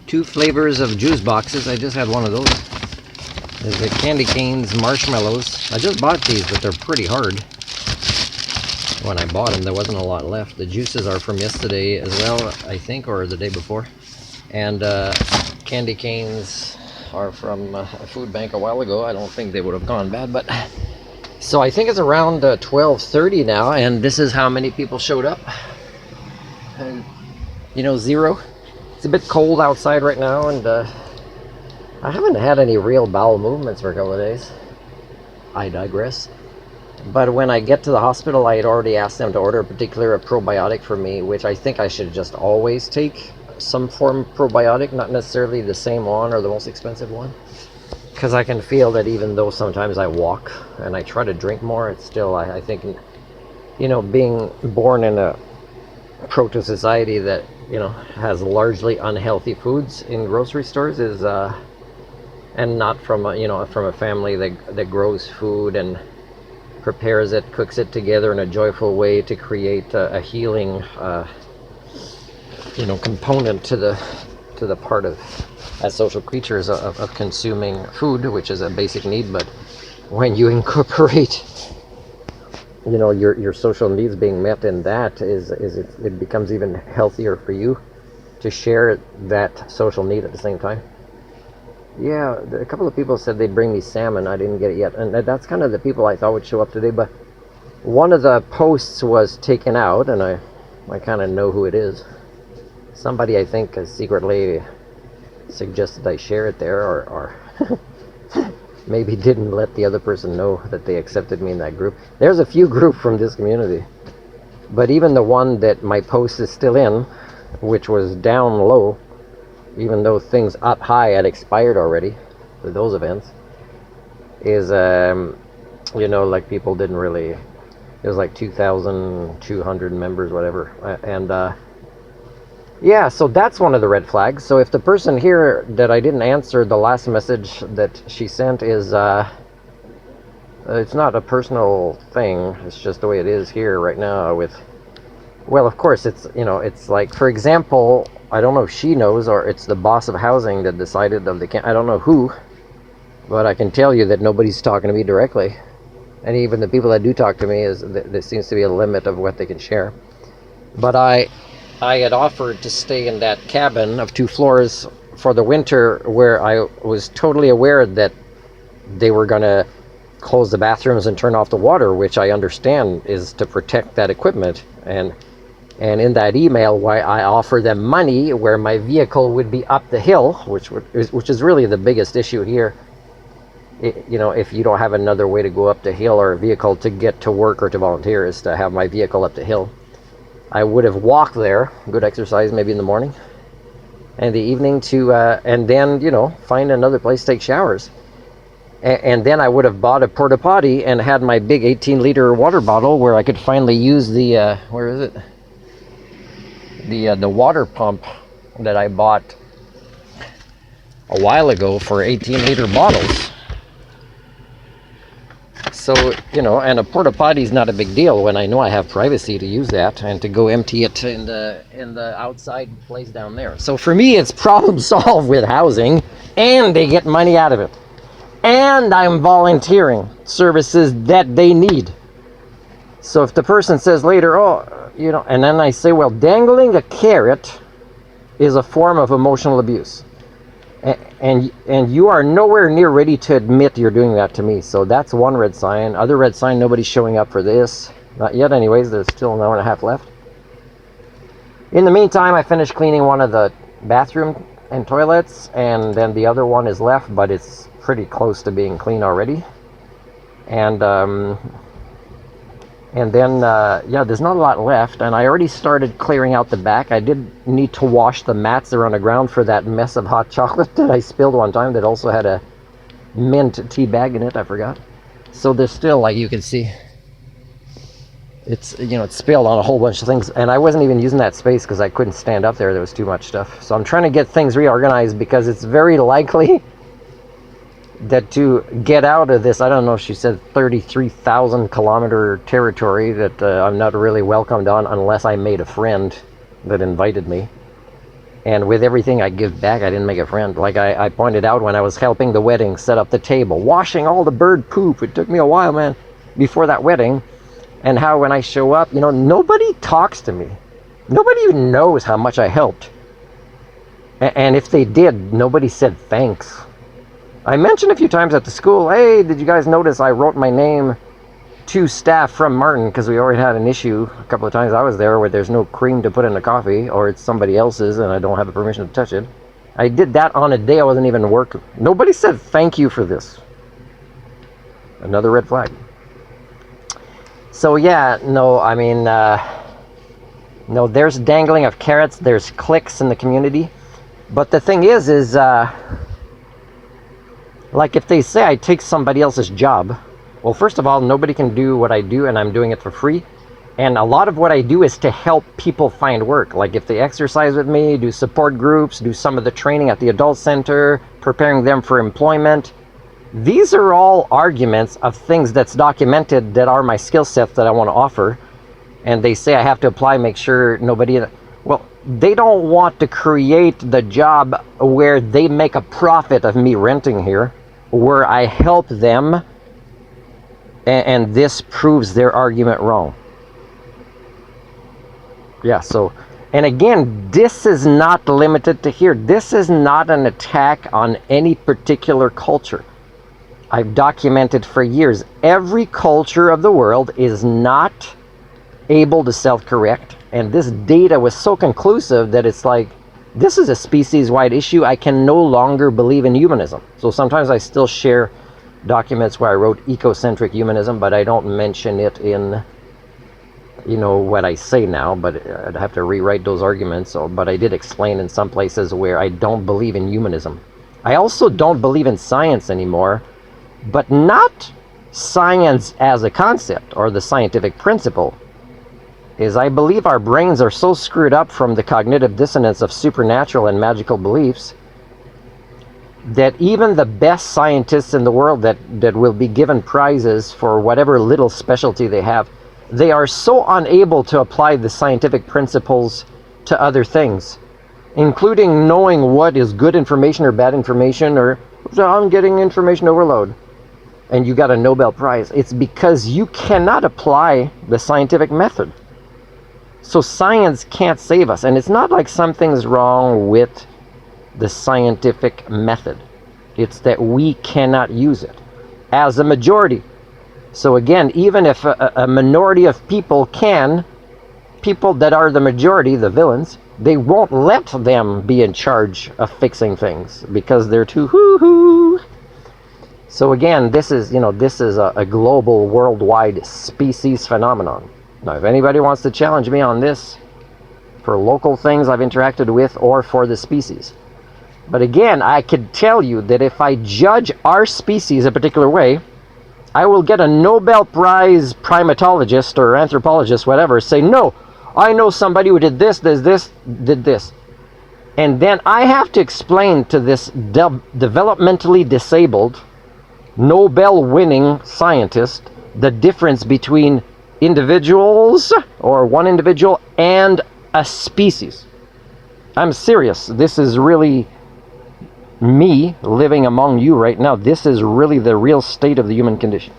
2 flavors of juice boxes. I just had one of those. There's the candy canes marshmallows. I just bought these, but they're pretty hard. When I bought them, there wasn't a lot left. The juices are from yesterday as well, I think, or the day before. And candy canes are from a food bank a while ago. I don't think they would have gone bad, but so I think it's around 12:30 now, and this is how many people showed up. And, you know, 0. It's a bit cold outside right now, and I haven't had any real bowel movements for a couple of days. I digress. But when I get to the hospital, I had already asked them to order a particular probiotic for me, which I think I should just always take some form of probiotic, not necessarily the same one or the most expensive one. Because I can feel that even though sometimes I walk and I try to drink more, it's still, I think, you know, being born in a proto-society that, you know, has largely unhealthy foods in grocery stores is, and not from a, you know, from a family that grows food and prepares it, cooks it together in a joyful way to create a healing, you know, component to the part of, as social creatures, of consuming food, which is a basic need. But when you incorporate, you know, your social needs being met in that, it becomes even healthier for you to share that social need at the same time. Yeah, a couple of people said they'd bring me salmon. I didn't get it yet, and that's kind of the people I thought would show up today. But one of the posts was taken out, and I kind of know who it is. Somebody, I think, has secretly suggested I share it there, or maybe didn't let the other person know that they accepted me in that group. There's a few groups from this community, but even the one that my post is still in, which was down low, even though things up high had expired already for those events, is, you know, like people didn't really, it was like 2,200 members, whatever, and yeah, so that's one of the red flags. So if the person here that I didn't answer the last message that she sent is, it's not a personal thing, it's just the way it is here right now with, well, of course, it's, you know, it's like, for example, I don't know if she knows, or it's the boss of housing that decided of the I don't know who, but I can tell you that nobody's talking to me directly. And even the people that do talk to me, there seems to be a limit of what they can share. But I had offered to stay in that cabin of 2 floors for the winter, where I was totally aware that they were going to close the bathrooms and turn off the water, which I understand is to protect that equipment. And in that email, why I offer them money where my vehicle would be up the hill, which is really the biggest issue here. You know, if you don't have another way to go up the hill or a vehicle to get to work or to volunteer, is to have my vehicle up the hill. I would have walked there, good exercise maybe in the morning and the evening, to and then, you know, find another place to take showers. And then I would have bought a porta potty and had my big 18-liter water bottle where I could finally use the where is it? The water pump that I bought a while ago for 18-liter bottles. So, you know, and a porta potty is not a big deal when I know I have privacy to use that and to go empty it in the outside place down there. So for me, it's problem solved with housing, and they get money out of it. And I'm volunteering services that they need. So if the person says later, oh, you know, and then I say, well, dangling a carrot is a form of emotional abuse. And you are nowhere near ready to admit you're doing that to me. So that's one red sign. Other red sign, nobody's showing up for this. Not yet anyways, there's still an hour and a half left. In the meantime, I finished cleaning one of the bathroom and toilets, and then the other one is left, but it's pretty close to being clean already. And then, yeah, there's not a lot left, and I already started clearing out the back. I did need to wash the mats that are on the ground for that mess of hot chocolate that I spilled one time that also had a mint tea bag in it, I forgot. So there's still, like you can see, it's, you know, it's spilled on a whole bunch of things, and I wasn't even using that space because I couldn't stand up there. There was too much stuff. So I'm trying to get things reorganized, because it's very likely that to get out of this, I don't know, she said 33,000 kilometer territory that I'm not really welcomed on unless I made a friend that invited me. And with everything I give back, I didn't make a friend. Like I pointed out when I was helping the wedding set up the table, washing all the bird poop. It took me a while, man, before that wedding. And how when I show up, you know, nobody talks to me. Nobody even knows how much I helped. And if they did, nobody said thanks. I mentioned a few times at the school, hey, did you guys notice I wrote my name to staff from Martin, because we already had an issue a couple of times I was there where there's no cream to put in the coffee, or it's somebody else's and I don't have the permission to touch it. I did that on a day I wasn't even working. Nobody said thank you for this. Another red flag. So yeah, no, I mean, no, there's dangling of carrots, there's cliques in the community. But the thing is like if they say I take somebody else's job, well, first of all, nobody can do what I do, and I'm doing it for free. And a lot of what I do is to help people find work. Like if they exercise with me, do support groups, do some of the training at the adult center, preparing them for employment. These are all arguments of things that's documented that are my skill sets that I want to offer. And they say I have to apply, make sure nobody... Well, they don't want to create the job where they make a profit of me renting here, where I help them, and this proves their argument wrong. Yeah, so, and again, this is not limited to here. This is not an attack on any particular culture. I've documented for years, every culture of the world is not able to self-correct, and this data was so conclusive that it's like, this is a species-wide issue. I can no longer believe in humanism. So sometimes I still share documents where I wrote ecocentric humanism, but I don't mention it in, you know, what I say now, but I'd have to rewrite those arguments. So, but I did explain in some places where I don't believe in humanism. I also don't believe in science anymore, but not science as a concept or the scientific principle. Is I believe our brains are so screwed up from the cognitive dissonance of supernatural and magical beliefs that even the best scientists in the world that will be given prizes for whatever little specialty they have, they are so unable to apply the scientific principles to other things, including knowing what is good information or bad information, or I'm getting information overload, and you got a Nobel Prize. It's because you cannot apply the scientific method. So science can't save us, and it's not like something's wrong with the scientific method. It's that we cannot use it as a majority. So again, even if a minority of people can, people that are the majority, the villains, they won't let them be in charge of fixing things because they're too hoo-hoo. So again, this is, you know, this is a global, worldwide species phenomenon. Now, if anybody wants to challenge me on this for local things I've interacted with or for the species. But again, I could tell you that if I judge our species a particular way, I will get a Nobel Prize primatologist or anthropologist, whatever, say, no, I know somebody who did this, did this. And then I have to explain to this developmentally disabled, Nobel-winning scientist the difference between individuals, or one individual, and a species. I'm serious. This is really me living among you right now. This is really the real state of the human condition.